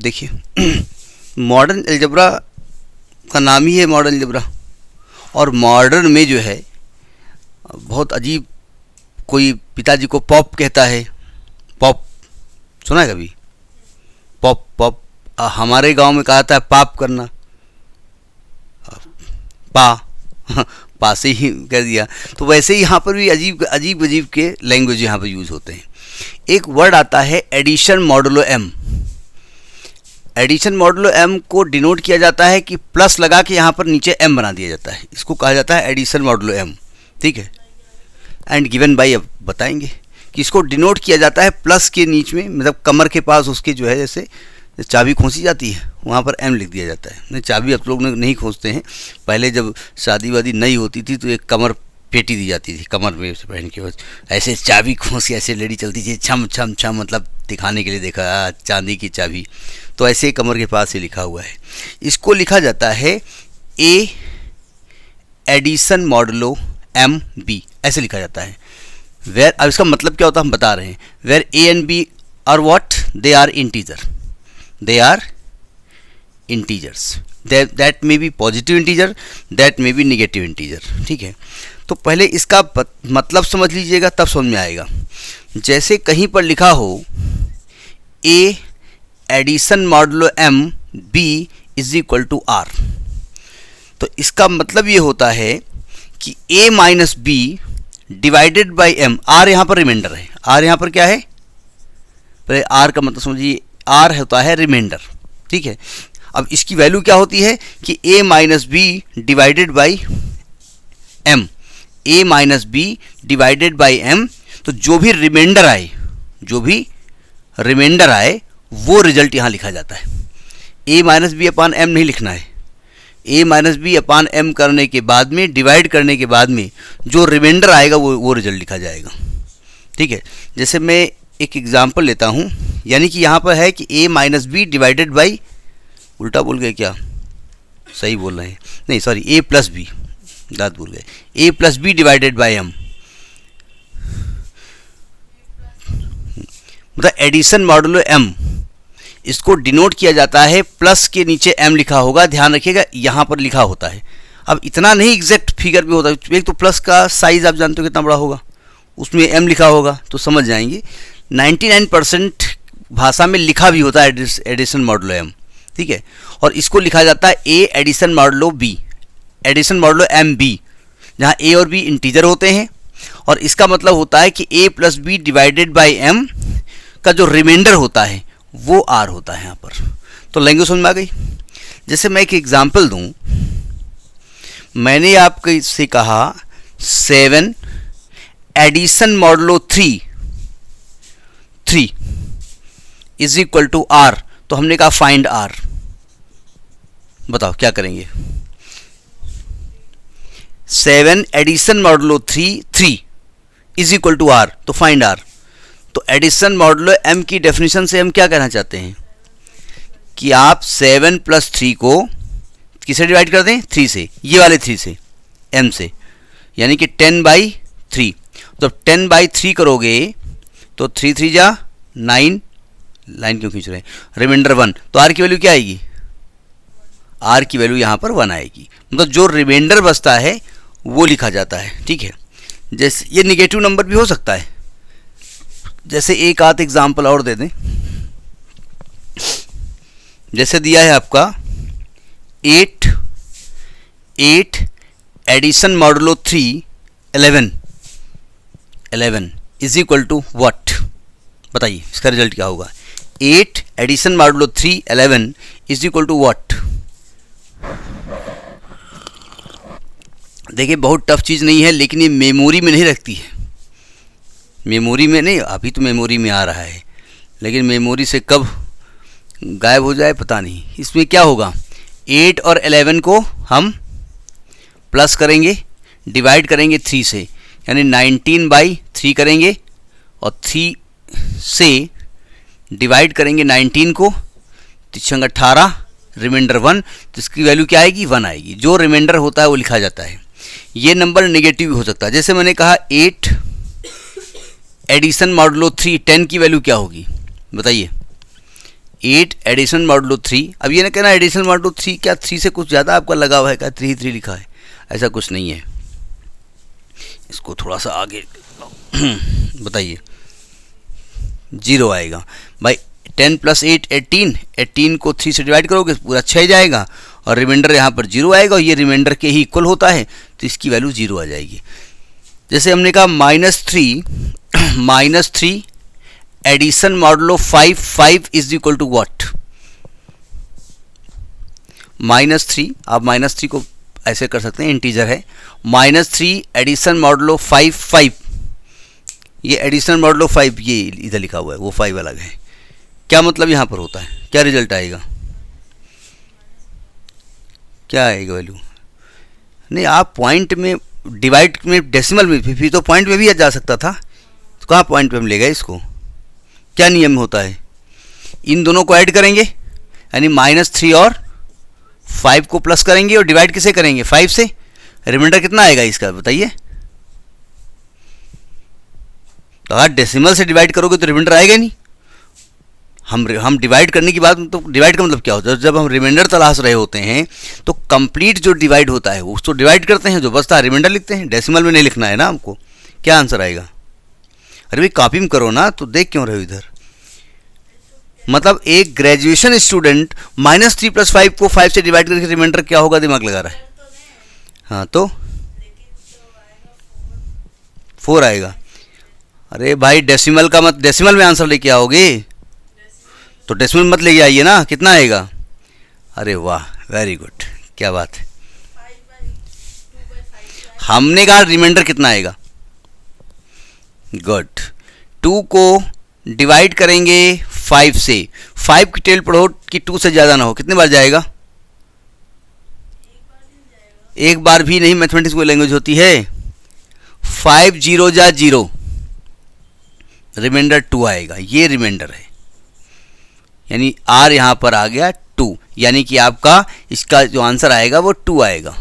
देखिए modern algebra का नाम ही है मॉडर्न अलजेब्रा, और मॉडर्न में जो है बहुत अजीब, कोई पिताजी को पॉप कहता है। पॉप सुना है कभी? पॉप पॉप हमारे गांव में कहा जाता है पाप करना, पा से ही कह दिया। तो वैसे ही यहाँ पर भी अजीब अजीब अजीब के लैंग्वेज यहाँ पर यूज़ होते हैं। एक वर्ड आता है addition modulo M. Addition modulo M को डिनोट किया जाता है कि प्लस लगा के यहाँ पर नीचे एम बना दिया जाता है, इसको कहा जाता है एडिशन मॉडुलो एम। ठीक है, एंड गिवन बाई, अब बताएंगे कि इसको डिनोट किया जाता है प्लस के नीचे में, मतलब कमर के पास उसके जो है जैसे चाबी खोसी जाती है वहाँ पर एम लिख दिया जाता है। नहीं, चाबी आप लोग नहीं खोजते हैं, पहले जब शादी वादी नहीं होती थी तो एक कमर पेटी दी जाती थी, कमर में से पहन के ऐसे चाबी खोसी ऐसे लेडी चलती थी, छम छम छम, मतलब दिखाने के लिए, देखा चांदी की चाबी, तो ऐसे कमर के पास ही लिखा हुआ है। इसको लिखा जाता है A addition modulo M B, ऐसे लिखा जाता है। वेयर, अब इसका मतलब क्या होता है हम बता रहे हैं। Where A and B are what, they are integer, they are integers, that may be positive integer, that may be negative integer। ठीक है, तो पहले इसका मतलब समझ लीजिएगा तब समझ में आएगा। जैसे कहीं पर लिखा हो a addition modulo m b is equal to r, तो इसका मतलब ये होता है कि a minus B divided by m, r यहाँ पर रिमाइंडर है, r यहाँ पर क्या है, पहले r का मतलब समझिए, आर होता है रिमाइंडर। ठीक है, अब इसकी वैल्यू क्या होती है कि a minus B divided by M, a minus B divided by M, तो जो भी रिमाइंडर आए वो रिजल्ट यहाँ लिखा जाता है। a minus B upon M नहीं लिखना है, a minus B upon M करने के बाद में, डिवाइड करने के बाद में जो रिमाइंडर आएगा वो रिजल्ट लिखा जाएगा। ठीक है, जैसे मैं एक एग्जाम्पल लेता हूँ, यानी कि यहाँ पर है कि a minus B divided by, उल्टा बोल गए क्या, सही बोल रहे हैं, नहीं सॉरी, a प्लस बी, गलत बोल गए, a plus B divided by m, मतलब एडिशन मॉडुलो m, इसको डिनोट किया जाता है प्लस के नीचे m लिखा होगा, ध्यान रखिएगा यहाँ पर लिखा होता है। अब इतना नहीं एग्जैक्ट फिगर भी होता है, एक तो प्लस का साइज आप जानते हो कितना बड़ा होगा, उसमें m लिखा होगा तो समझ जाएंगे। 99% भाषा में लिखा भी होता है एडिशन मॉडुलो एम। ठीक है, और इसको लिखा जाता है A addition modulo B, addition modulo M B, जहाँ ए और बी इंटीजर होते हैं, और इसका मतलब होता है कि A plus B divided by M का जो रिमाइंडर होता है वो आर होता है यहाँ पर। तो लैंग्वेज समझ में आ गई। जैसे मैं एक एग्जाम्पल दूँ, मैंने आपके से कहा 7 addition modulo 3 is equal to R, तो हमने कहा फाइंड आर। बताओ क्या करेंगे। 7 addition modulo 3 is equal to R, तो फाइंड आर। तो एडिशन मॉडुलो एम की डेफिनेशन से हम क्या कहना चाहते हैं कि आप 7 प्लस 3 को किससे डिवाइड कर दें, 3 से, ये वाले 3 से, m से, यानी कि 10 बाई 3। तो 10 बाई 3 करोगे तो 3 3 जा 9, लाइन क्यों खींच रहे हैं, रिमाइंडर 1, तो आर की वैल्यू क्या आएगी, आर की वैल्यू यहाँ पर 1 आएगी, मतलब जो रिमाइंडर बचता है वो लिखा जाता है। ठीक है, जैसे ये निगेटिव नंबर भी हो सकता है। जैसे एक आध एग्जाम्पल और दे दें, जैसे दिया है आपका 8 addition modulo 3 11 is equal to what, बताइए इसका रिजल्ट क्या होगा। 8 addition modulo 3 11 is equal to what. देखिए बहुत टफ चीज़ नहीं है, लेकिन ये मेमोरी में नहीं रखती है, मेमोरी में नहीं, अभी तो मेमोरी में आ रहा है, लेकिन मेमोरी से कब गायब हो जाए पता नहीं। इसमें क्या होगा, 8 और 11 को हम प्लस करेंगे, डिवाइड करेंगे 3 से, यानी 19 बाई 3 करेंगे, और 3 से डिवाइड करेंगे 19 को, 3 18, रिमाइंडर 1, तो इसकी वैल्यू क्या आएगी, 1 आएगी। जो रिमाइंडर होता है वो लिखा जाता है। ये नंबर नेगेटिव भी हो सकता है, जैसे मैंने कहा 8 एडिशन मॉडुलो 3 10 की वैल्यू क्या होगी बताइए। 8 एडिशन मॉडुलो 3। अब ये ना कहना एडिशन मॉडुलो 3 क्या 3 से कुछ ज़्यादा आपका लगा हुआ है क्या, 3 लिखा है, ऐसा कुछ नहीं है। इसको थोड़ा सा आगे बताइए, 0 आएगा भाई। 10 + 8 18, 18 को 3 से डिवाइड करोगे पूरा 6 जाएगा और रिमाइंडर यहाँ पर 0 आएगा और ये रिमाइंडर के ही इक्वल होता है तो इसकी वैल्यू 0 आ जाएगी। जैसे हमने कहा -3 addition modulo 5 is equal to what, -3, आप -3 को ऐसे कर सकते हैं, इंटीजर है। -3 एडिशन मॉडुलो 5, ये एडिशन मॉडुलो 5 ये इधर लिखा हुआ है, वो 5 अलग है। क्या मतलब यहाँ पर होता है, क्या रिजल्ट आएगा, क्या आएगा वैल्यू? नहीं, आप पॉइंट में डिवाइड में डेसिमल में फिर तो पॉइंट में भी जा सकता था, तो कहाँ पॉइंट पे हम ले गए इसको? क्या नियम होता है, इन दोनों को ऐड करेंगे यानी -3 और 5 को प्लस करेंगे और डिवाइड किसे करेंगे, 5 से। रिमाइंडर कितना आएगा इसका बताइए? तो अगर डेसिमल से डिवाइड करोगे तो रिमाइंडर आएगा नहीं। हम डिवाइड करने की बात, तो डिवाइड का मतलब क्या होता है, जब हम रिमाइंडर तलाश रहे होते हैं तो कंप्लीट जो डिवाइड होता है उसको डिवाइड करते हैं, जो बचता है रिमाइंडर लिखते हैं, डेसिमल में नहीं लिखना है ना हमको। क्या आंसर आएगा? अरे भाई कॉपी में करो ना, तो देख क्यों रहे हो इधर? मतलब एक ग्रेजुएशन स्टूडेंट -3 + 5 को 5 से डिवाइड करके रिमाइंडर क्या होगा दिमाग लगा रहा है। हाँ तो 4 आएगा। अरे भाई डेसिमल का मत, डेसिमल में आंसर लेके आओगे तो डेसिमल मत लेके आइए ना, कितना आएगा? अरे वाह, वेरी गुड, क्या बात है। हमने कहा रिमाइंडर कितना आएगा, गुड। 2 को डिवाइड करेंगे 5 से, 5 की टेल पढ़ो कि 2 से ज़्यादा ना हो, कितने बार जाएगा? एक बार भी नहीं, मैथमेटिक्स कोई लैंग्वेज होती है। 5 0 जा 0, रिमाइंडर 2 आएगा, ये रिमाइंडर है, यानी R यहाँ पर आ गया 2, यानी कि आपका इसका जो आंसर आएगा वो 2 आएगा।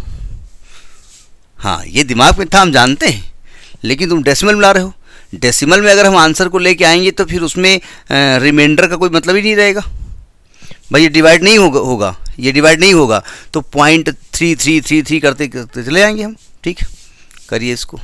हाँ ये दिमाग में था, हम जानते हैं, लेकिन तुम डेसिमल में ला रहे हो। डेसिमल में अगर हम आंसर को लेके आएंगे तो फिर उसमें रिमाइंडर का कोई मतलब ही नहीं रहेगा भाई। ये डिवाइड नहीं होगा, ये डिवाइड नहीं होगा तो 0.3333 करते करते चले आएंगे हम। ठीक, करिए इसको।